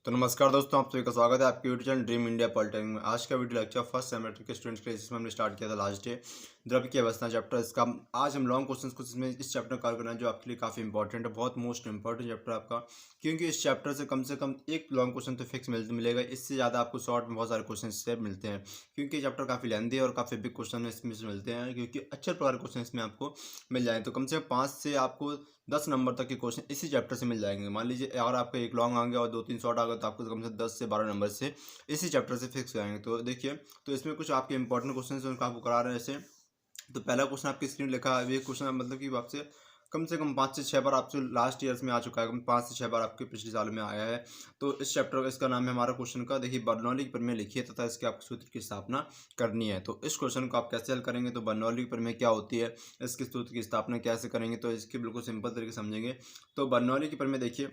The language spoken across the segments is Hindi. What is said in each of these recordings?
तो नमस्कार दोस्तों, आप सभी का स्वागत है आपके YouTube channel dream India polytechnic में। आज का वीडियो लेक्चर फर्स्ट सेमेस्टर के स्टूडेंट्स के लिए, जिसमें हमने स्टार्ट किया था लास्ट डे द्रव्य की अवस्था चैप्टर। इसका आज हम लॉन्ग क्वेश्चंस कुछ इसमें इस चैप्टर का करना है, जो आपके लिए काफ़ी इंपॉर्टेंट है, बहुत मोस्ट इंपॉर्टेंट चैप्टर आपका, क्योंकि इस चैप्टर से कम एक लॉन्ग क्वेश्चन तो फिक्स मिलेगा। इससे ज़्यादा आपको शॉर्ट में बहुत सारे क्वेश्चन इससे मिलते हैं, क्योंकि चैप्टर काफ़ी लेंदी है और काफ़ी बिग क्वेश्चन इसमें से मिलते हैं, क्योंकि अच्छे प्रकार क्वेश्चन इसमें आपको मिल जाए। तो कम से कम 5 से आपको 10 नंबर तक के क्वेश्चन इसी चैप्टर से मिल जाएंगे। मान लीजिए अगर आपका एक लॉन्ग आ गया और 2-3 शॉर्ट आ गया, तो आपको कम से कम 10 से 12 नंबर से इसी चैप्टर से फिक्स हो जाएंगे। तो देखिए, तो इसमें कुछ आपके इंपॉर्टेंट क्वेश्चन हैं उनको आपको करा रहे हैं ऐसे। तो पहला क्वेश्चन आपकी स्क्रीन लिखा है, ये क्वेश्चन मतलब कि आपसे कम से कम 5 से 6 बार आपसे लास्ट ईयर्स में आ चुका है, 5 से 6 बार आपके पिछले साल में आया है। तो इस चैप्टर का इसका नाम है हमारा क्वेश्चन का, देखिए, बर्नौली की प्रमेय लिखिए तथा इसके आपको सूत्र की स्थापना करनी है। तो इस क्वेश्चन को आप कैसे हल करेंगे, तो बर्नौली की प्रमेय क्या होती है, इसके सूत्र की स्थापना कैसे करेंगे, तो इसके बिल्कुल सिंपल तरीके से समझेंगे। तो बर्नौली की प्रमेय देखिए,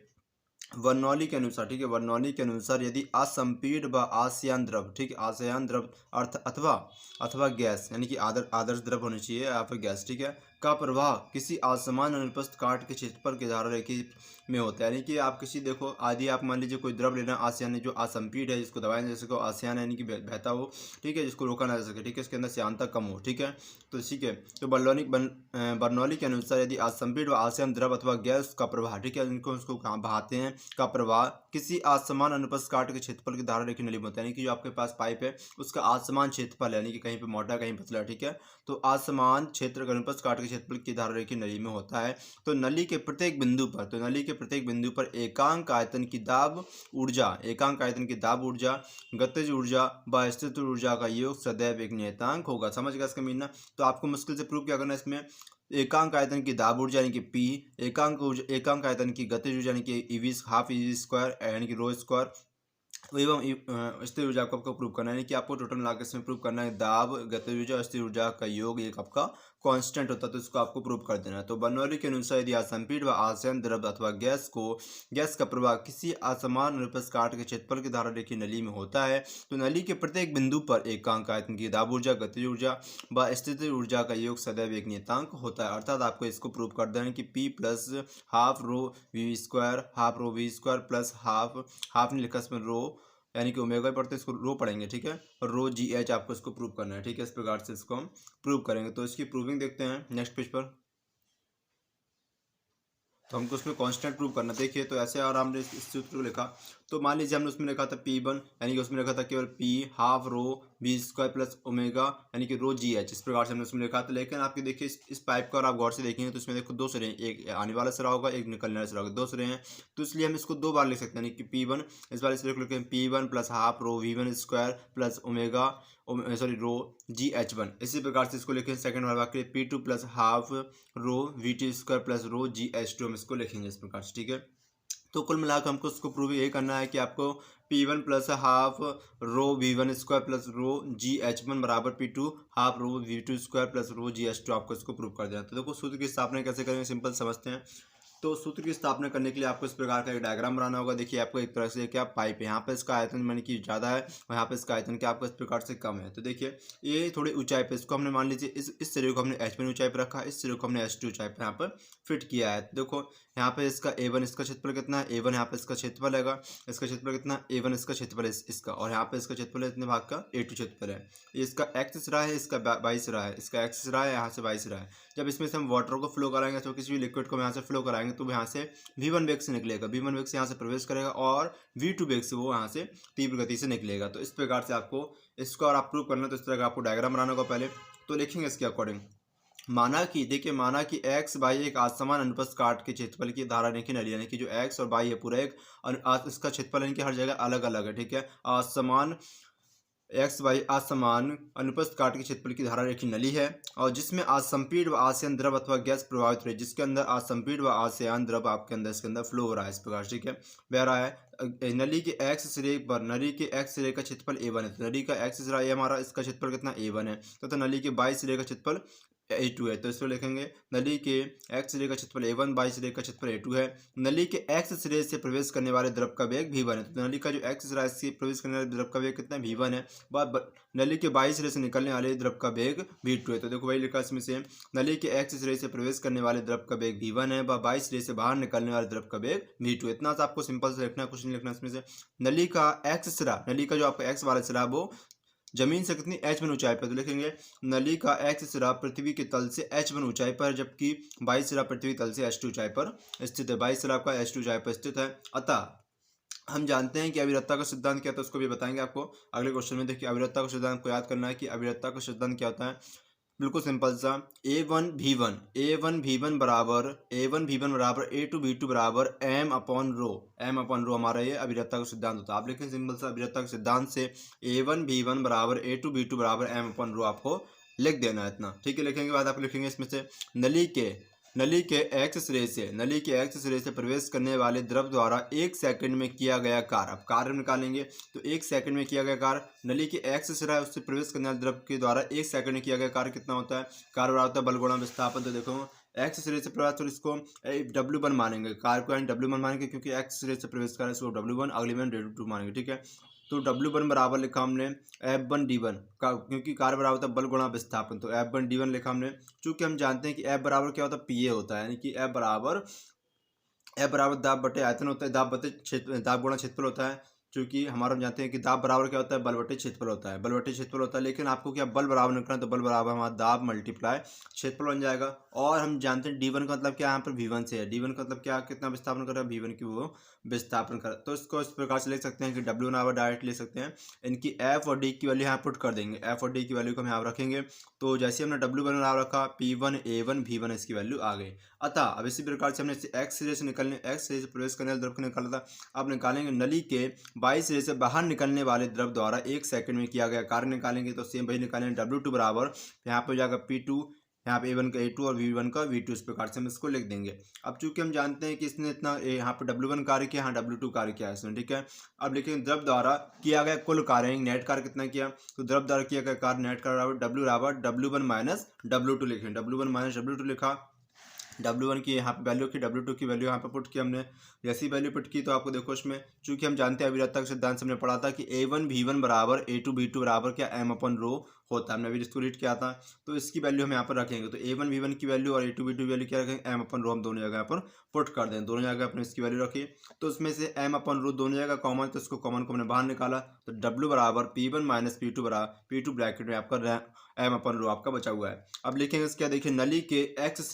बर्नौली के अनुसार, ठीक है, बर्नौली के अनुसार यदि असंपीड्य व आसयान द्रव, ठीक है, आसयान द्रव अर्थ अथवा अथवा गैस, यानी कि आदर्श द्रव होनी चाहिए या फिर गैस, ठीक है, का प्रवाह किसी असमान अनुप्रस्थ काट के क्षेत्रफल के धारा रेखी में होता है। यानी कि आप किसी, देखो, आदि आप मान लीजिए कोई द्रव लेना, आसयान जो असंपीड है, जिसको दबाएं जैसे को आसयान यानी कि बहता हो, ठीक है, जिसको रोका ना जा सके, ठीक है, इसके अंदर श्यानता कम हो, ठीक है। तो ठीक है, तो बर्नौली के अनुसार यदि असंपीड व आसयान द्रव अथवा गैस का प्रवाह, ठीक है, इनको उसको कहाँ बहाते हैं, का प्रवाह किसी असमान अनुप्रस्थ काट के क्षेत्रफल की धारा रेखी नली में होता है। यानी कि जो आपके पास पाइप है उसका असमान क्षेत्रफल है, यानी कि कहीं पे मोटा कहीं पतला, ठीक है, तो असमान क्षेत्र का अनुप्रस्थ काट के क्षेत्रफल की धारा रेखी नली में होता है। तो नली के प्रत्येक बिंदु पर, तो नली के प्रत्येक बिंदु पर एकांक आयतन की दाब ऊर्जा, गतिज ऊर्जा व स्थिर ऊर्जा का योग सदैव एक नियतांक होगा। समझ गया इसका मीन? तो आपको मुश्किल से प्रूव क्या करना है इसमें, एकांक आयतन की दाब ऊर्जा यानी कि पी, एकांक आयतन की गतिज ऊर्जा यानी कि ईवी हाफ ईवी स्क्वायर यानी कि रो स्क्वायर, एवं स्थिर ऊर्जा को आपको प्रूव करना है, यानी कि आपको टोटल मिला के इसमें प्रूव करना है दाब, गतिज ऊर्जा और स्थिर ऊर्जा का योग एक आपका कांस्टेंट होता है, तो इसको आपको प्रूव कर देना है। तो बर्नौली के अनुसार यदि असंपीड्य व आसयान द्रव अथवा गैस का प्रवाह किसी असमान अनुप्रस्थ काट के क्षेत्रफल की धारा रेखी नली में होता है, तो नली के प्रत्येक बिंदु पर एकांक आयतन की दाब ऊर्जा, गतिज ऊर्जा व स्थिर ऊर्जा का योग सदैव एक नियतांक होता है। अर्थात आपको इसको प्रूव कर देना है कि P plus half rho V square plus half नहीं लिखा इसमें रो, यानी कि ओमेगा पढ़ते इसको रो पढ़ेंगे, ठीक है, और रो जी एच आपको इसको प्रूव करना है, ठीक है, इस प्रकार से इसको हम प्रूव करेंगे। तो इसकी प्रूविंग देखते हैं नेक्स्ट पेज पर। तो हमको उसमें कांस्टेंट प्रूव करना, देखिए, तो ऐसे और हमने इस सूत्र को लिखा। तो मान लीजिए हमने उसमें लिखा था P1, यानी कि उसमें लिखा था केवल P half rho B square plus omega यानी कि रो जी एच, इस प्रकार से हमने उसमें लिखा था। लेकिन आपके देखिए इस पाइप का और आप गौर से देखेंगे तो इसमें देखो दो सिरे हैं, एक आने वाला सिरा होगा, एक निकलने वाला सिरा होगा, दो सिरे हैं। तो इसलिए हम इसको दो बार लिख सकते हैं, यानी कि P1, इस बार इस लिखें P1 plus half rho V1 square plus omega rho g h one. इसी प्रकार से इसको लिखें सेकंड वाला वाक्य P2 plus half rho V2 square plus rho g h two, हम इसको लिखेंगे इस प्रकार से, ठीक है। तो कुल मिलाकर हमको उसको प्रूव ये करना है कि आपको P1 plus half rho V1 square plus rho g h one बराबर P2 half rho V2 square plus rho g h to, आपको इसको प्रूव कर देना। तो देखो सूत्र की स्थापना कैसे करेंगे, सिंपल समझते हैं। तो सूत्र की स्थापना करने के लिए आपको इस प्रकार का एक डायग्राम बनाना होगा। देखिए, आपको एक तरह से क्या पाइप है, यहाँ पे इसका आयतन माने कि ज़्यादा है और यहाँ पे इसका आयतन क्या आपको इस प्रकार से कम है। तो देखिए, ये थोड़ी ऊंचाई पे इसको हमने मान लीजिए इस सिरे को हमने H1 ऊंचाई पे रखा है, इस सिरे को हमने H2 ऊंचाई पे यहाँ पर फिट किया है। देखो यहाँ पे इसका A1 इसका क्षेत्रफल कितना है, A1 यहाँ पे इसका क्षेत्रफल है, इसका क्षेत्रफल कितना, A1 इसका क्षेत्रफल है इसका, और यहाँ पे इसका क्षेत्रफल इतने भाग का A2 क्षेत्रफल है। इसका एक्स सिरा है, इसका वाई सिरा है, इसका एक्स सिरा है, यहाँ से वाई सिरा है। जब इसमें से हम वाटर को फ्लो कराएंगे, तो किसी भी लिक्विड को यहाँ से फ्लो कराएंगे, तो यहाँ से V1 वेग से निकलेगा, V1 वेग से यहाँ से प्रवेश करेगा और V2 वेग से वो यहाँ से तीव्र गति से निकलेगा। तो इस प्रकार से आपको इसको और आप प्रूव करना, तो इस तरह का आपको डायग्राम बनाना होगा पहले। तो लिखेंगे इसके अकॉर्डिंग, माना कि एक्स बाई एक असमान अनुप्रस्थ काट के क्षेत्रफल की धारा रेखी नली, यानी कि जो एक्स और बाई है पूरा एक इसका क्षेत्रफल यानी कि हर जगह अलग अलग है, ठीक है, एक्स वाई असमान अनुप्रस्थ काट के क्षेत्रफल की धारा रेखी नली है, और जिसमें असंपीड व आसयान द्रव अथवा गैस प्रभावित हो रही है, जिसके अंदर असंपीड व आसयान द्रव आपके अंदर इसके अंदर फ्लो हो रहा है इस प्रकार, ठीक है, बह रहा है। नली के एक्स सिरे पर, नली के एक्स सिरे का क्षेत्रफल A1 है, तो नली का एक्स सिरा ये हमारा, इसका क्षेत्रफल कितना A1 है, तथा नली के बाई सिरे का क्षेत्रफल A2 है, तो इसको लिखेंगे नली के एक्स सिरे का क्षेत्रफल A1, बाई सिरे का क्षेत्रफल A2 है। नली के एक्स सिरे से प्रवेश करने वाले द्रव का वेग V1 है, तो नली का जो एक्स सिरा से प्रवेश करने वाले द्रव का वेग कितना है, V1 है। नली के बाई सिरे से निकलने वाले द्रव का वेग V2 है, तो देखो वही लिखा इसमें से, नली के एक्स सिरे से प्रवेश करने वाले द्रव का वेग V1 है, बाई सिरे से बाहर निकलने वाले द्रव का वेग V2 है। इतना सा आपको सिंपल से लिखना है, कुछ नहीं लिखना इसमें से। नली का एक्स सिरा, नली का जो आपका एक्स वाला सिरा वो जमीन से कितनी h1 ऊंचाई पर, तो लिखेंगे नली का एक्स सिरा पृथ्वी के तल से h1 ऊंचाई पर, जबकि बाई सिरा पृथ्वी तल से h2 ऊंचाई पर स्थित है। बाई सिरा का h2 ऊंचाई पर स्थित है। अतः हम जानते हैं कि अविरतता का सिद्धांत क्या था, उसको भी बताएंगे आपको अगले क्वेश्चन में। देखिए अविरतता का सिद्धांत को याद करना है कि अविरतता का सिद्धांत क्या होता है। बिल्कुल सिंपल सा, A1 V1 बराबर A2 V2 बराबर M/ρ हमारा ये अभिरता का सिद्धांत होता है। आप लिखें सिंपल सा, अभिरता के सिद्धांत से A1 V1 बराबर A2 V2 बराबर M/ρ आपको लिख देना है इतना, ठीक है। लिखेंगे बाद आप लिखेंगे इसमें से नली के एक्स सिरे से प्रवेश करने वाले द्रव द्वारा 1 सेकंड में किया गया कार्य। अब कार्य निकालेंगे तो 1 सेकंड में किया गया कार्य, नली के एक्स सिरा है उससे प्रवेश करने वाले द्रव के द्वारा 1 सेकंड में किया गया कार्य कितना होता है, कार्य बराबर होता है बल गुणा विस्थापन। तो देखो एक्स सिरे से प्रवेश, तो इसको W1 मानेंगे, कार्य को W1 मानेंगे क्योंकि एक्स सिरे से प्रवेश कर रहा है, इसको W1, अगले में W2 मानेंगे, ठीक है। तो W1 बराबर लिखा हमने F1D1 का, क्योंकि कार्य बराबर होता है बल गुणा विस्थापन, तो F1D1 लिखा हमने। चूंकि हम जानते हैं कि F बराबर क्या होता है, PA होता है, यानी कि F बराबर दाब बटे आयतन होता है, दाब गुणा क्षेत्रफल होता है। चूंकि हमारा हम जानते हैं कि दाब बराबर क्या होता है, बल बटे क्षेत्रफल होता है, लेकिन आपको क्या बल बराबर निकलना है, तो बल बराबर हमारा दाब मल्टीप्लाई क्षेत्रफल बन जाएगा। और हम जानते हैं D1 का मतलब क्या है, यहाँ पर V1 से है, D1 का मतलब क्या, कितना विस्थापन कर रहा है, V1 की वो विस्थापन कर, तो इसको इस प्रकार से लिख सकते हैं कि W बराबर डायरेक्ट ले सकते हैं, इनकी F और D की वैल्यू यहाँ पुट कर देंगे, F और D की वैल्यू को हम यहाँ रखेंगे। तो जैसे हमने W बराबर रखा, P1 A1 V1 इसकी वैल्यू आ गई। अतः अब इसी प्रकार से हमने एक्स सिरे से प्रवेश करने वाले द्रव को निकाला था। अब निकालेंगे नली के बाई सिरे से बाहर निकलने वाले द्रव द्वारा 1 सेकंड में किया गया कार्य निकालेंगे, तो सेम वही निकालेंगे, W2 बराबर यहाँ पे हो जाएगा P2, यहाँ पे A1 का A2 और V1 का V2, इस प्रकार से हम इसको लिख देंगे। अब चूंकि हम जानते हैं कि इसने इतना यहाँ पे W1 कार्य किया, यहाँ W2 कार्य किया है इसने, ठीक है। अब लिखेंगे द्रव द्वारा किया गया कुल कार्य, नेट कार्य कितना किया, तो द्रव द्वारा किया गया कार्य नेट कार्य बराबर W1 माइनस W2 लिखेंगे, W1 माइनस W2 लिखा। W1 की यहाँ पे वैल्यू की, W2 की वैल्यू यहाँ पे पुट की हमने। जैसी वैल्यू पुट की तो आपको देखो इसमें, चूंकि हम जानते हैं अविरतता के सिद्धांत से हमने पढ़ा था कि A1 V1 बराबर A2 V2 बराबर क्या M/ρ होता है, हमने अभी इसको रीड किया था। तो इसकी वैल्यू हम यहाँ पर रखेंगे, तो A1 V1 की वैल्यू और A2 V2 वैल्यू क्या रखेंगे, M/ρ हम दोनों जगह पर पुट कर दें, दोनों जगह अपने इसकी वैल्यू रखी। तो उसमें से M/ρ दोनों जगह कॉमन, तो इसको कॉमन को हमने बाहर निकाला, तो W बराबर P1 माइनस P2 बराबर P2 ब्रैकेट में आपका M/ρ आपका बचा हुआ है। अब लिखेंगे क्या, देखिए नली के एक्स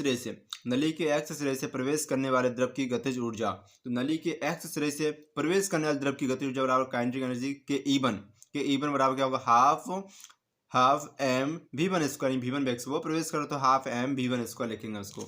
सिरे से प्रवेश करने वाले द्रव की गतिज ऊर्जा, तो नली के एक्स सिरे से प्रवेश करने वाले द्रव की गतिज ऊर्जा बराबर काइनेटिक एनर्जी के E1 बराबर क्या होगा, half M V1 square, V1 वेग से वो प्रवेश करो तो हाफ M V1 स्क्वायर लिखेंगे उसको।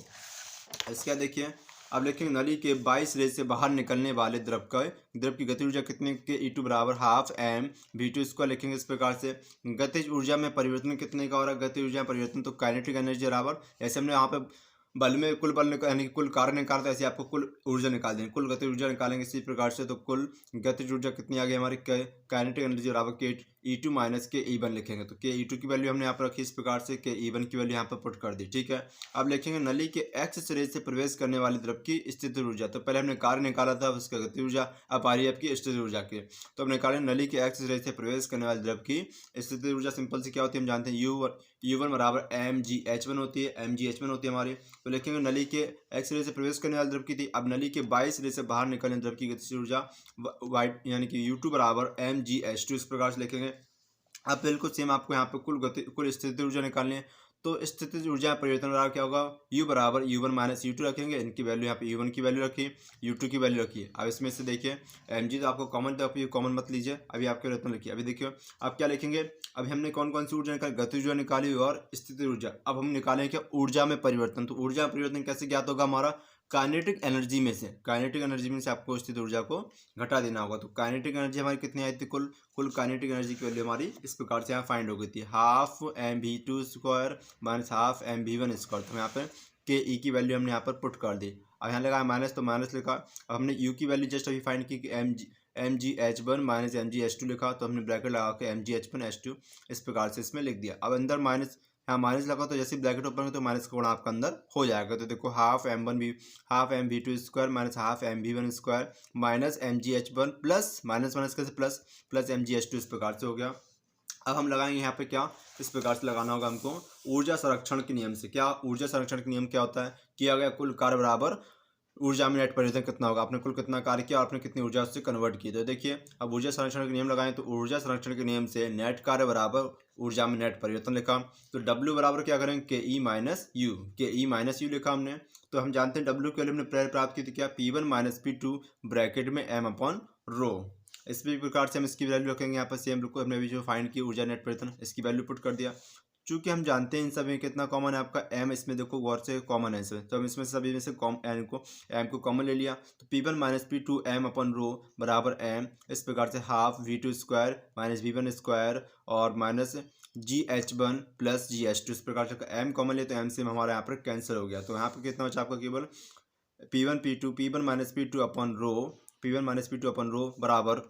इसका देखिए अब लिखेंगे नली के बाई सिरे से बाहर निकलने वाले द्रव की गतिज ऊर्जा कितने के E2 बराबर हाफ M V2 स्क्वायर लिखेंगे इस प्रकार से। गतिज ऊर्जा में परिवर्तन कितने का हो रहा है, गतिज ऊर्जा में परिवर्तन तो काइनेटिक एनर्जी बराबर, ऐसे हमने यहाँ पे बल में कुल बल यानी कुल कार्य निकालते हैं, ऐसे आपको कुल ऊर्जा निकाल देंगे, कुल गतिज ऊर्जा निकालेंगे इसी प्रकार से। तो कुल गतिज ऊर्जा कितनी आ गई हमारी, काइनेटिक एनर्जी बराबर के E2 माइनस के E1 लिखेंगे, तो के E2 की वैल्यू हमने यहाँ पर रखी इस प्रकार से, के E1 की वैल्यू यहाँ पर पुट कर दी, ठीक है। अब लिखेंगे नली के एक्स सिरे से प्रवेश करने वाले द्रव की स्थितिज ऊर्जा, तो पहले हमने कार्य निकाला था उसका गतिज ऊर्जा, अब आ रही है आपकी स्थितिज ऊर्जा की। तो हमने निकाले नली के एक्स सिरे से प्रवेश करने वाले द्रव की स्थितिज ऊर्जा, सिंपल से क्या होती है हम जानते हैं, U1 बराबर mgh1 होती है, हमारी। तो लिखेंगे नली के एक्स सिरे से प्रवेश करने वाले द्रव की थी, अब नली के बाई सिरे से बाहर निकलने द्रव की गतिज ऊर्जा यानी कि U2 बराबर mgh2 इस प्रकार से लिखेंगे। अब बिल्कुल सेम आपको यहाँ पे कुल स्थितिज ऊर्जा निकालनी है, तो स्थितिज ऊर्जा परिवर्तन बराबर क्या होगा, U बराबर U1 माइनस U2 रखेंगे, इनकी वैल्यू यहाँ पे U1 की वैल्यू रखी, U2 की वैल्यू रखी। अब इसमें से देखिए mg तो आपको कॉमन, तो आप ये कॉमन मत लीजिए, अभी आपके रत्न लिखिए। अभी देखिए अब क्या लिखेंगे, अब हमने कौन कौन सी ऊर्जा निकाली, गतिज ऊर्जा निकाली और स्थितिज ऊर्जा। अब हम निकालेंगे क्या, ऊर्जा में परिवर्तन। तो ऊर्जा में परिवर्तन कैसे ज्ञात होगा हमारा, काइनेटिक एनर्जी में से आपको स्थित ऊर्जा को घटा देना होगा। तो काइनेटिक एनर्जी हमारी कितनी आई थी, कुल काइनेटिक एनर्जी की वैल्यू हमारी इस प्रकार से यहाँ फाइंड हो गई थी, half M V2 square minus half M V1 square. तो यहाँ पर के ई की वैल्यू हमने यहाँ पर पुट कर दी। अब यहाँ लगा माइनस, तो माइनस लिखा। अब हमने यू की वैल्यू जस्ट अभी फाइंड की mgh1 माइनस mgh2 लिखा, तो हमने ब्रैकेट लगा के mgh1 h2 इस प्रकार से इसमें लिख दिया। अब अंदर माइनस यहाँ माइनस लगा तो जैसे ब्रैकेट ओपन हो तो माइनस का गुणा आपका अंदर हो जाएगा। तो देखो half m v two square minus half m v one square minus m g h one plus minus minus कैसे plus m g h two, इस प्रकार से हो गया। अब हम लगाएंगे यहाँ पे क्या, इस प्रकार से लगाना होगा हमको ऊर्जा संरक्षण के नियम से। क्या ऊर्जा संरक्षण के नियम क्या होता है, किया गया कुल कार्य बराबर ऊर्जा में नेट परिवर्तन कितना होगा, आपने कुल कितना कार्य किया, आपने कितनी ऊर्जा उससे कन्वर्ट की। तो देखिए अब ऊर्जा संरक्षण के नियम लगाएं तो ऊर्जा संरक्षण के नियम से नेट कार्य बराबर ऊर्जा में नेट परिवर्तन लिखा। तो W बराबर क्या करेंगे, के ई माइनस यू लिखा हमने। तो हम जानते हैं W के लिए हमने प्राप्त की थी क्या, P1 माइनस P2 ब्रैकेट में m अपॉन रो। इस प्रकार से हम इसकी वैल्यू रखेंगे यहाँ पर सेम को हमने अभी जो फाइंड की ऊर्जा नेट परिवर्तन, इसकी वैल्यू पुट कर दिया। चूंकि हम जानते हैं इन सभी में कितना कॉमन है आपका m, इसमें देखो गौर से कॉमन है इसमें, तो हम इसमें सभी में से m को कॉमन ले लिया। तो P1 माइनस P2 m अपन रो बराबर m, इस प्रकार से half V2 square minus V1 square और माइनस GH1 प्लस GH2, इस प्रकार से m कॉमन ले तो m से हमारा यहाँ पर कैंसिल हो गया। तो यहाँ पर कितना बचा आपका केवल P1 माइनस P2 अपन रो बराबर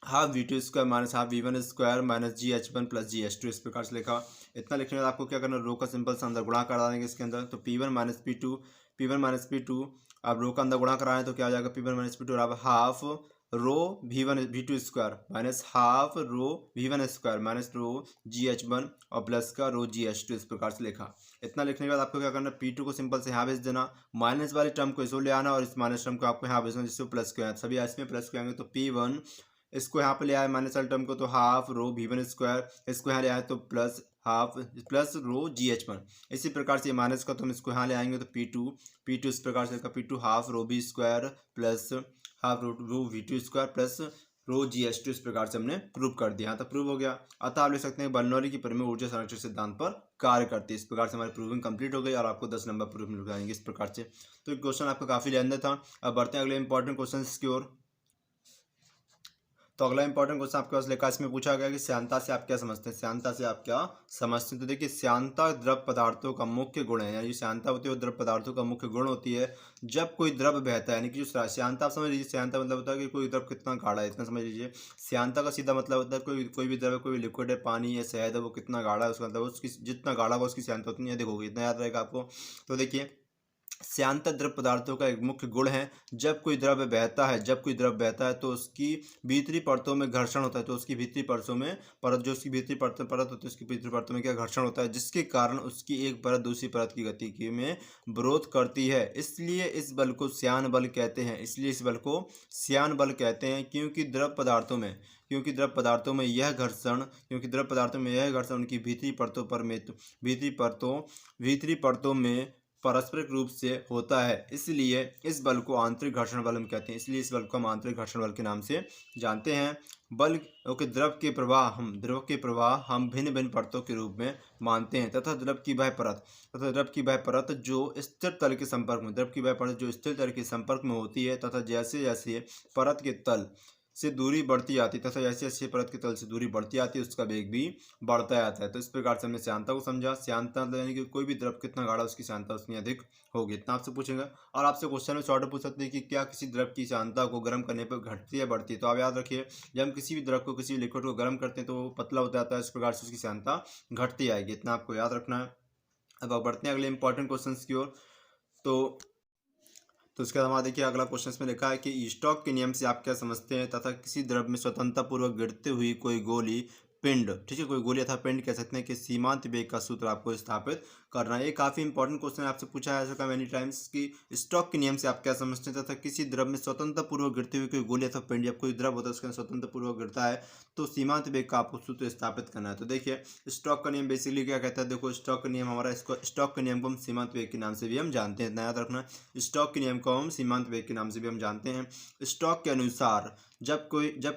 half V2 square minus half V1 square minus GH1 plus GH2, इस प्रकार से लिखा। इतना लिखने के बाद आपको क्या करना, रो का सिंपल सा अंदर गुणा करा देंगे इसके अंदर। तो P1 माइनस P2 अब रो का अंदर गुणा कराएं तो क्या आ जाएगा, P1 माइनस P2 बराबर half rho V2 square minus half rho V1 square minus rho GH1 और प्लस का रो GH2, इस प्रकार से लिखा। इतना लिखने के बाद आपको क्या करना, P2 को सिंपल से यहाँ भेज देना, माइनस वाली टर्म को इसको ले आना और इस माइनस टर्म को आपको यहाँ भेजना जिससे प्लस के आए, सभी इसमें प्लस के आएंगे। तो P1 इसको यहाँ पे ले आए माइनस वाले टर्म को, तो हाफ रो V1 स्क्वायर, इसको यहाँ ले आए तो प्लस हाफ प्लस रो GH1। इसी प्रकार से माइनस का तो हम इसको यहाँ ले आएंगे तो P2 इस प्रकार से P2 half rho B square plus half rho V2 square plus रो GH2, इस प्रकार से हमने प्रूव कर दिया। तो प्रूव हो गया। अतः आप ले सकते हैं बर्नौली की परिमेय ऊर्जा संरक्षण सिद्धांत पर कार्य करती है। इस प्रकार से हमारी प्रूविंग कंप्लीट हो गई और आपको 10 नंबर प्रूफ मिल जाएंगे इस प्रकार से। तो क्वेश्चन आपका काफी लेंथी था। अब बढ़ते हैं अगले इंपॉर्टेंट क्वेश्चन की ओर। तो अगला इंपॉर्टेंट क्वेश्चन आपके पास लिखा, इसमें पूछा गया कि श्यानता से आप क्या समझते हैं, श्यानता से आप क्या समझते हैं। तो देखिए श्यानता द्रव पदार्थों का मुख्य गुण है, यानी श्यानता होती है वो द्रव पदार्थों का मुख्य गुण होती है जब कोई द्रव बहता है, यानी कि जो श्यानता आप समझ लीजिए, श्यानता मतलब होता है कि कोई द्रव कितना गाढ़ा है, इतना समझ लीजिए। श्यानता का सीधा मतलब होता है कोई भी द्रव, कोई लिक्विड है, पानी है, शहद है, वो कितना गाढ़ा है, उसका मतलब उसकी जितना गाढ़ा होगा उसकी श्यानता उतनी अधिक होगी, इतना याद रहेगा आपको। तो देखिए श्यानता द्रव पदार्थों का एक मुख्य गुण है जब कोई द्रव्य बहता है तो उसकी भीतरी परतों में घर्षण होता है, तो उसकी भीतरी परतों में जो उसकी भीतरी परत होती है उसकी भीतरी परतों में क्या घर्षण होता है, जिसके कारण उसकी एक परत दूसरी परत की गति में विरोध करती है। इसलिए इस बल को श्यान बल कहते हैं। क्योंकि द्रव पदार्थों में यह घर्षण उनकी भीतरी परतों में पारस्परिक रूप से होता है, इसलिए इस बल को आंतरिक घर्षण बल हम कहते हैं। इसलिए इस बल को हम आंतरिक घर्षण बल के नाम से जानते हैं। बल के द्रव के प्रवाह हम भिन्न भिन्न परतों के रूप में मानते हैं तथा द्रव की वह परत जो स्थिर तल के संपर्क में होती है तथा जैसे जैसे परत के तल से दूरी बढ़ती आती है तथा जैसे जैसे परत के तल से दूरी बढ़ती आती है उसका वेग भी बढ़ता जाता है। तो इस प्रकार से हमने श्यानता को समझा। श्यानता यानी कि कोई भी द्रव कितना गाढ़ा उसकी श्यानता उतनी अधिक होगी, इतना आपसे पूछेंगे। और आपसे क्वेश्चन में शॉर्ट पूछ सकते हैं कि क्या किसी द्रव की श्यानता को गर्म करने पर घटती है बढ़ती है। तो आप याद रखिए, जब हम किसी भी द्रव को किसी लिक्विड को गर्म करते हैं तो वो पतला होता जाता है, इस प्रकार से उसकी श्यानता घटती आएगी, इतना आपको याद रखना है। अब बढ़ते हैं अगले इंपॉर्टेंट क्वेश्चन की ओर। तो इसके बाद हमारा देखिए अगला क्वेश्चन में लिखा है कि स्टोक के नियम से आप क्या समझते हैं तथा किसी द्रव में स्वतंत्रतापूर्वक गिरते हुई कोई गोली पिंड, ठीक है, कोई गोली अथवा पिंड कह सकते हैं कि सीमांत वेग का सूत्र आपको स्थापित करना है। ये काफी इंपॉर्टेंट क्वेश्चन आपसे पूछा है ऐसा मेनी टाइम्स कि स्टोक के नियम से आप क्या समझते हैं तथा किसी द्रव में स्वतंत्रतापूर्वक गिरते हुए कोई गोली अथवा पिंड, जब कोई द्रव होता है उसके स्वतंत्रपूर्वक गिरता है तो सीमांत वेग का आपको सूत्र स्थापित करना है। तो देखिए स्टोक का नियम बेसिकली क्या कहता है, देखो स्टोक का नियम हमारा स्टोक के नियम को हम सीमांत वेग के नाम से भी हम जानते हैं, याद रखना। स्टोक के नियम को हम सीमांत वेग के नाम से भी हम जानते हैं। स्टोक के अनुसार जब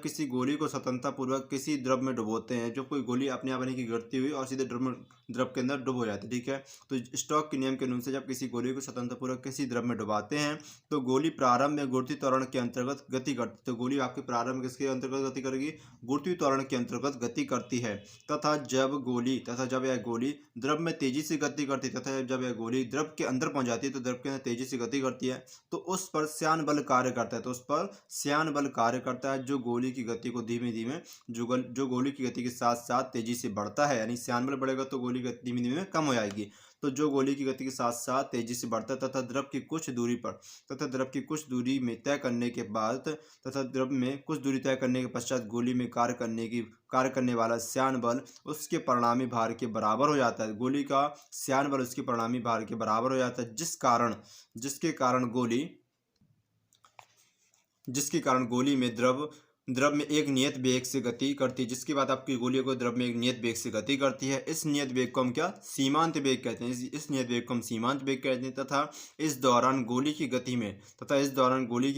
किसी गोली को स्वतंत्रतापूर्वक किसी द्रव में डुबोते हैं, जो कोई गोली अपने आप की गिरती हुई और सीधे द्रव के अंदर डुब हो जाती है, ठीक है। तो स्टोक के नियम के अनुसार जब किसी गोली को स्वतंत्रपूर्वक किसी द्रव में डुबाते हैं तो गोली प्रारंभ में गुरुत्वीय त्वरण के अंतर्गत गति करती है। तो गोली आपके प्रारंभ किसके अंतर्गत गति करेगी, गुरुत्वीय त्वरण के अंतर्गत गति करती है। तथा जब यह गोली द्रव में तेजी से गति करती है तथा जब यह गोली द्रव के अंदर पहुंच जाती है तो द्रव के अंदर तेजी से गति करती है तो उस पर श्यान बल कार्य करता है जो गोली की गति को धीमे धीमे जो गोली की गति के साथ साथ तेजी से बढ़ता है, यानी श्यान बल बढ़ेगा तो गोली गोली की गति धीमे धीमे कम हो जाएगी। तो जो गोली की गति के साथ साथ तेजी से बढ़ता है तथा द्रव की कुछ दूरी में तय करने के बाद तथा द्रव में कुछ दूरी तय करने के पश्चात गोली में कार्य करने वाला श्यान बल उसके परिणामी भार के बराबर हो जाता है। गोली का श्यान बल उसके परिणामी भार के बराबर हो जाता है, जिसके कारण गोली में द्रव में एक नियत वेग से गति करती है। जिसके बाद आपकी गोली को द्रव में एक नियत वेग से गति करती है। इस नियत वेग को हम क्या सीमांत वेग कहते हैं। इस नियत वेग को हम सीमांत वेग कहते हैं तथा इस दौरान गोली की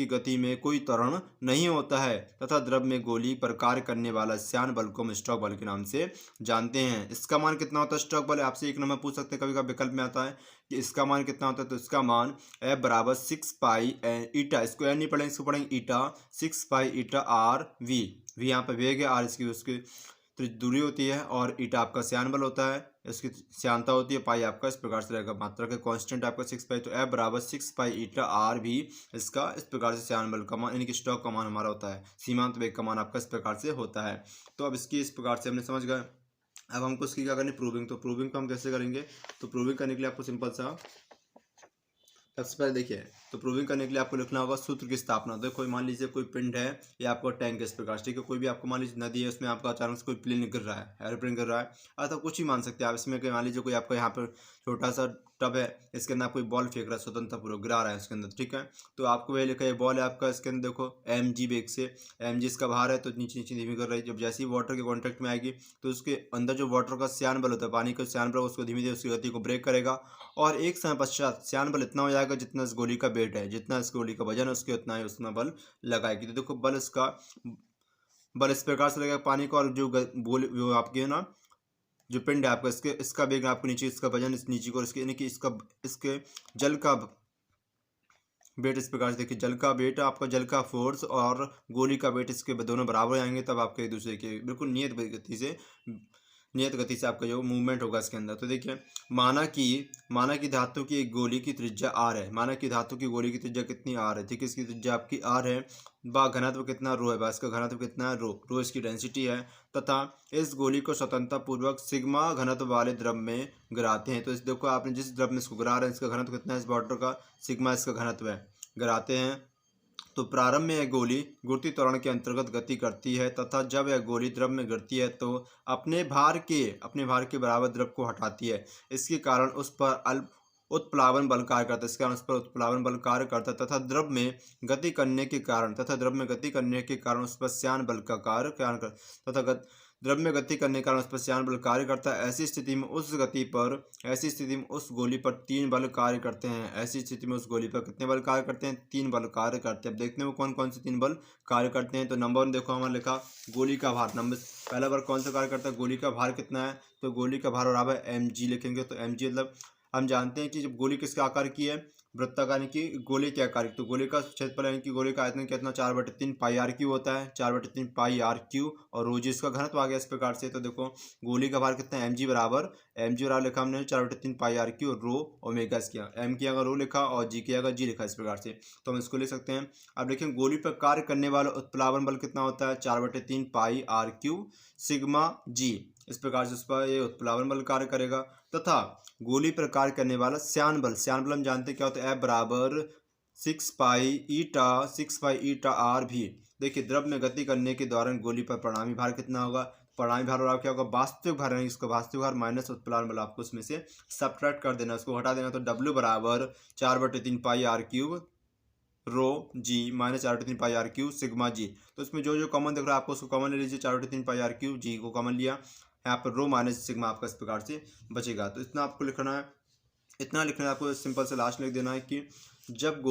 गति में कोई त्वरण नहीं होता है तथा द्रव में गोली पर कार्य करने वाला श्यान बल को हम स्टोक बल के नाम से जानते हैं। इसका मान कितना होता है स्टोक बल? आपसे एक नंबर पूछ सकते हैं, कभी कभी विकल्प में आता है कि इसका मान कितना होता है। तो इसका मान F बराबर 6 पाई ईटा, इसको एन नहीं पढ़ेंगे, इसको पढ़ेंगे ईटा, 6 पाई ईटा आर वी। यहाँ पे वेग है, आर उसकी दूरी होती है और ईटा आपका श्यान बल होता है, इसकी श्यानता होती है, पाई आपका इस प्रकार से रहेगा, मात्रा का कांस्टेंट आपका 6 पाई। तो F बराबर 6 पाई ईटा आर भी इसका इस प्रकार से श्यान बल का मान यानी कि स्टोक का मान हमारा होता है। सीमांत वेग का मान आपका इस प्रकार से होता है। तो अब इसकी इस प्रकार से हमने समझ गए। अब हमको इसकी क्या करनी, प्रूविंग। तो प्रूविंग को हम कैसे करेंगे? तो प्रूविंग करने के लिए आपको सिंपल सा सबसे पहले देखिए, तो प्रूविंग करने के लिए आपको लिखना होगा सूत्र की स्थापना। देखो मान लीजिए कोई पिंड है या आपका टैंक इस प्रकार, ठीक है, कोई भी आपको मान लीजिए नदी है, उसमें आपका अचानक से कोई प्लेन गिर रहा है, एरोप्लेन गिर रहा है, अथवा कुछ ही मान सकते हैं आप इसमें। मान लीजिए कोई आपका यहाँ पर छोटा सा टब है, इसके अंदर कोई बॉल फेंक रहा है, स्वतंत्र पूर्वक गिरा रहा है इसके अंदर, ठीक है। तो आपको वही लिखा है बॉल है आपका, इसके अंदर देखो mg वेग से, mg इसका भार है, तो नीचे नीचे धीमी कर रही है। जब जैसे ही वाटर के कॉन्टैक्ट में आएगी तो उसके अंदर जो वाटर का श्यान बल होता है, पानी का श्यान बल, उसको धीमे धीमे उसकी गति को ब्रेक करेगा और एक समय पश्चात श्यान बल इतना हो जाएगा जितना इस गोली का वेट है, जितना इस गोली का वजन है उसके उतना ही उसमें बल लगाएगी। तो देखो बल इस प्रकार से लगेगा पानी का, और जो आपकी है ना जो पिंड है आपका, इसका वेग आपको नीचे, इसका वजन इस नीचे को, इसके यानी कि इसके जल का वेट इस प्रकार से देखिए, जल का वेट आपका, जल का फोर्स और गोली का वेट इसके दोनों बराबर हो जाएंगे, तब आपके एक दूसरे के बिल्कुल नियत गति से आपका जो मूवमेंट होगा इसके अंदर। तो देखिए माना कि धातु की एक गोली की त्रिज्या आर है, माना कि धातु की गोली की त्रिज्या कितनी आर है, ठीक है, इसकी त्रिज्या आपकी आर है, बा घनत्व कितना रो है, इसका घनत्व कितना है रो इसकी डेंसिटी है, तथा इस गोली को स्वतंत्रता पूर्वक सिग्मा घनत्व वाले द्रव में गिराते हैं। तो इस देखो आपने जिस द्रव में इसको गिरा रहे हैं इसका घनत्व कितना है, इस वाटर का सिग्मा इसका घनत्व है, गिराते हैं। तो प्रारंभ में यह गोली गुरुत्वीय त्वरण के अंतर्गत गति करती है तथा जब यह गोली द्रव में गिरती है तो अपने भार के बराबर द्रव को हटाती है। इसके कारण उस पर उत्प्लावन बल कार्य करता है, इसके कारण उस पर उत्प्लावन बल कार्य करता है तथा द्रव में गति करने के कारण उस पर श्यान बल का कार्य तथा द्रव में गति करने के कारण उस पर श्यान बल कार्य करता है। ऐसी स्थिति में उस गोली पर 3 बल कार्य करते हैं। ऐसी स्थिति में उस गोली पर कितने बल कार्य करते हैं? 3 बल कार्य करते हैं। अब देखते हैं वो कौन कौन से 3 बल कार्य करते हैं। तो नंबर 1 देखो हमारा लिखा गोली का भार, पहला बार कौन सा कार्य करता है, गोली का भार कितना है, तो गोली का भार बराबर mg लिखेंगे। तो mg मतलब हम जानते हैं कि जब गोली किसके आकार की है, वृत्ताकार की गोली के आकार की, तो गोली का क्षेत्रफल यानी कि गोली का आयतन कितना 4/3 पाई आर क्यू होता है, 4/3 पाई आर क्यू, और रोजी इसका घनत्व आ गया इस प्रकार से। तो देखो गोली का भार कितना है, mg बराबर लिखा हमने 4/3 पाई आर क्यू, रो ओमेगा किया, m किया अगर रो लिखा और g किया अगर g लिखा, इस प्रकार से तो हम इसको लिख सकते हैं। अब देखिए गोली पर कार्य करने वाला उत्प्लावन बल कितना होता है, 4/3 pi r cube sigma g, इस प्रकार से उस पर ये उत्प्लावन बल कार्य करेगा। तथा गोली पर कार्य करने वाला श्यान बल हम जानते हैं क्या होता है, F बराबर 6 पाई ईटा आर भी। देखिए द्रव में गति करने के दौरान गोली पर परिणामी भार कितना होगा, परिणामी भार और क्या होगा, वास्तविक भार, इसका वास्तविक भार माइनस उत्प्लावन बल, आपको उसमें से सब्ट्रैक्ट कर देना, उसको हटा देना। तो W बराबर 4/3 pi r cube rho g minus 4/3 pi r cube sigma g. तो इसमें जो कॉमन दिख रहा है आपको उसको कॉमन ले लीजिए, 4/3 पाई आर क्यू, जी को कॉमन लिया, यहाँ पर रो माइनस सिग्मा आपका इस प्रकार से बचेगा। तो इतना आपको लिखना है, आपको सिंपल से लास्ट लिख देना है कि जब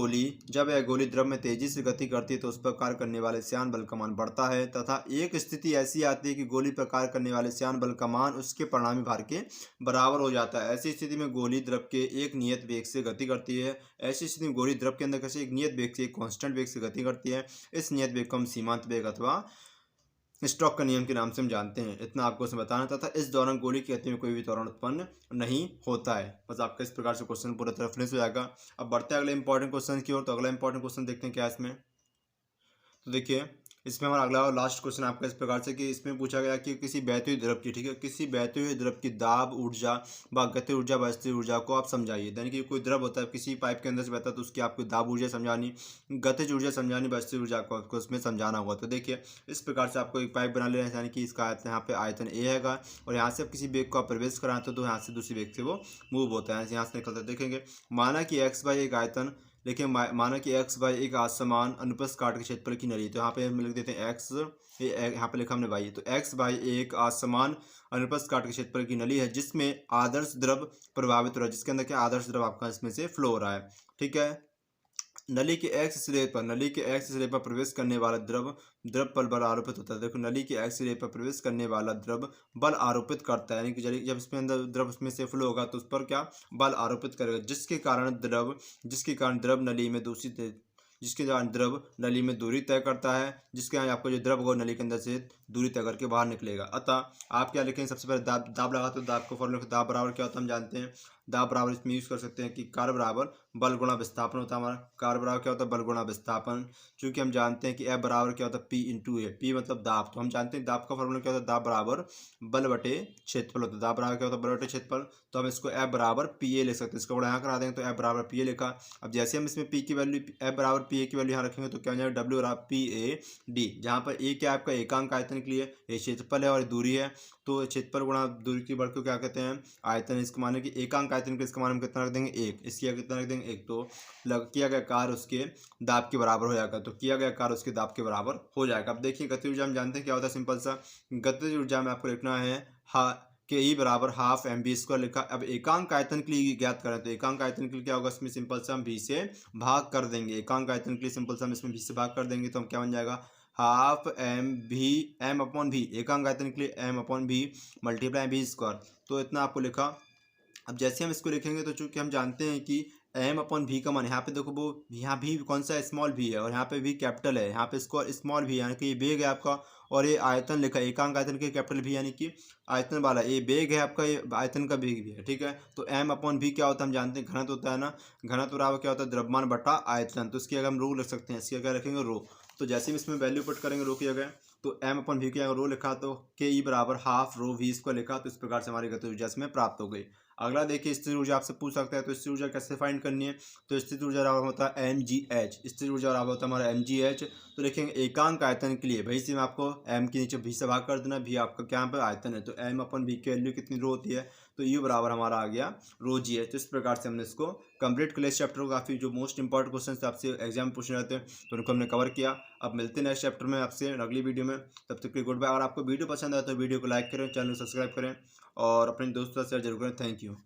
यह गोली द्रव में तेजी से गति करती है तो उस पर कार्य करने वाले श्यान बल का मान बढ़ता है तथा एक स्थिति ऐसी आती है कि गोली पर कार्य करने वाले श्यान बल का मान उसके परिणामी भार के बराबर हो जाता है। ऐसी स्थिति में गोली द्रव के एक नियत वेग से गति करती है। ऐसी स्थिति में गोली द्रव के अंदर कैसे एक नियत वेग से, एक कांस्टेंट वेग से गति करती है। इस नियत वेग को हम सीमांत वेग अथवा स्टोक का नियम के नाम से हम जानते हैं। इतना आपको उसमें बताना था। इस दौरान गोली की गति में कोई भी त्वरण उत्पन्न नहीं होता है। बस आपका इस प्रकार से क्वेश्चन पूरा तरह फिनिश हो जाएगा। अब बढ़ते हैं अगले इंपॉर्टेंट क्वेश्चन की ओर। तो अगला इंपॉर्टेंट क्वेश्चन देखते हैं क्या इसमें। तो देखिए इसमें हमारा अगला और लास्ट क्वेश्चन आपका इस प्रकार से कि इसमें पूछा गया कि किसी बहते हुए द्रव की, ठीक है, किसी बहते हुए द्रव की दाब ऊर्जा व गति ऊर्जा व स्थिर ऊर्जा को आप समझाइए। यानी कि कोई द्रव होता है किसी पाइप के अंदर से बहता है तो उसकी आपको दाब ऊर्जा समझानी, गतिज ऊर्जा समझानी व स्थिर ऊर्जा को आपको उसमें समझाना होगा। तो देखिए इस प्रकार से आपको एक पाइप बना लेना है, यानी कि इसका आयतन यहाँ पे आयतन ए है और यहाँ से आप किसी बेग को आप प्रवेश कराते हो तो यहाँ से दूसरी बेग से वो मूव होता है, यहाँ से निकलता है। देखेंगे माना कि एक्स बाई एक आयतन, देखिए माना कि एक्स बाई एक असमान अनुप्रस्थ काट के क्षेत्रफल की नली। तो यहाँ पे हम लिख देते हैं एक्स, यहाँ पे लिखा हमने बाई, तो एक्स बाई एक असमान अनुप्रस्थ काट के क्षेत्रफल की नली है जिसमें आदर्श द्रव प्रभावित हो रहा है, जिसके अंदर क्या आदर्श द्रव आपका इसमें से फ्लो हो रहा है, ठीक है। नली के एक्स सिरे पर प्रवेश करने वाला द्रव पर बल आरोपित होता है। देखो नली के एक्स सिरे पर प्रवेश करने वाला द्रव बल आरोपित करता है, यानी कि जब इसमें अंदर द्रव उसमें से फ्लो होगा तो उस पर क्या बल आरोपित करेगा, जिसके कारण द्रव नली में दूरी तय करता है, जिसके कारण आपको जो द्रव होगा नली के अंदर से दूरी तय करके बाहर निकलेगा। अतः आप क्या लिखेंगे, सबसे पहले दाब लगाते हो, दाब को फॉर्मूला, दाब बराबर क्या होता है हम जानते हैं। दाब बराबर इसमें यूज कर सकते हैं कि कार्य बराबर बल गुणा विस्थापन होता है हमारा। कार्य बराबर क्या होता है, बल गुणा विस्थापन। चूंकि हम जानते हैं कि F बराबर क्या होता है, P इंटू ए, पी मतलब दाब, तो हम जानते हैं दाब का फॉर्मूला क्या होता है, दाब बराबर बल बटे क्षेत्रफल होता है। दाब बराबर क्या होता है, बल बटे क्षेत्रफल। तो हम इसको F बराबर PA लिख सकते हैं, इसको बड़ा यहाँ करा देंगे तो F बराबर PA लिखा। अब जैसे हम इसमें P की वैल्यू, F बराबर PA की वैल्यू यहाँ रखेंगे तो क्या हो जाएगा, W बराबर PAD, जहाँ पर A क्या आपका एकांक आयतन के लिए ये क्षेत्रफल है और दूरी है, तो क्षेत्रफल गुणा दूरी की बढ़ को क्या कहते हैं, आयतन। इसको माने कि एकांक आयतन के इसका मान हम कितना रख देंगे, एक, इसकी कितना रख देंगे, एक। तो किया गया कार्य उसके दाब के बराबर हो जाएगा, तो किया गया कार्य उसके दाब के बराबर हो जाएगा। अब देखिए गतिज ऊर्जा हम जानते हैं क्या होता है, सिंपल सा गतिज ऊर्जा में आपको लिखना है के ई बराबर हाफ एम बी स्क्वायर लिखा। अब एकांक आयतन के लिए ज्ञात करें तो एकांक आयतन के लिए क्या होगा, इसमें सिंपल से हम भी से भाग कर देंगे। एकांक आयतन के लिए सिंपल से हम इसमें भी से भाग कर देंगे तो हम क्या बन जाएगा, हाफ एम अपॉन भी, एकांक आयतन के लिए एम अपॉन भी मल्टीप्लाई बी स्क्वायर। तो इतना आपको लिखा। अब जैसे हम इसको लिखेंगे तो चूंकि हम जानते हैं कि एम अपॉन भी का मान, यहाँ पे देखो वो यहाँ भी कौन सा स्मॉल भी है और यहाँ पे भी कैपिटल है, यहाँ पे इसको स्मॉल भी, यानी कि ये बेग है आपका और ये आयतन लिखा है एकांक आयतन के कैपिटल भी, यानी कि आयतन वाला ये बेग है आपका, ये आयतन का बेग भी है, ठीक है। तो एम अपॉन भी क्या होता है हम जानते हैं, घनत्व होता है ना, घनत्व बराबर क्या होता है, द्रव्यमान बटा आयतन। तो इसकी अगर हम रो लिख सकते हैं, इसकी क्या रखेंगे, रो। तो जैसे हम इसमें वैल्यू पुट करेंगे रो की जगह, तो एम अपॉन भी की अगर रो लिखा तो के ई बराबर हाफ रो वी इसको लिखा, तो इस प्रकार से हमारी गतिज ऊर्जा इसमें प्राप्त हो गई। अगला देखिए स्थिर ऊर्जा आपसे पूछ सकता है, तो स्थिर ऊर्जा कैसे फाइंड करनी है, तो स्थिर ऊर्जा बराबर होता है mgh, स्थिर ऊर्जा बराबर होता है हमारा mgh। तो देखेंगे एकांक आयतन के लिए भाई से आपको m के नीचे भी से भाग कर देना, भी आपका क्या पे आयतन है, तो m अपन v की वैल्यू कितनी रो होती है, तो यू बराबर हमारा आ गया रो जी है। तो इस प्रकार से हमने इसको कंप्लीट कर लिया। इस चैप्टर को काफ़ी जो मोस्ट इंपॉर्टेंट क्वेश्चन आपसे एग्जाम पूछने रहते हैं तो उनको हमने कवर किया। अब मिलते हैं नेक्स्ट चैप्टर में आपसे अगली वीडियो में, तब तक के गुड बाय। अगर आपको वीडियो पसंद आए तो वीडियो को लाइक करें, चैनल को सब्सक्राइब करें और अपने दोस्तों से शेयर जरूर करें। Thank you.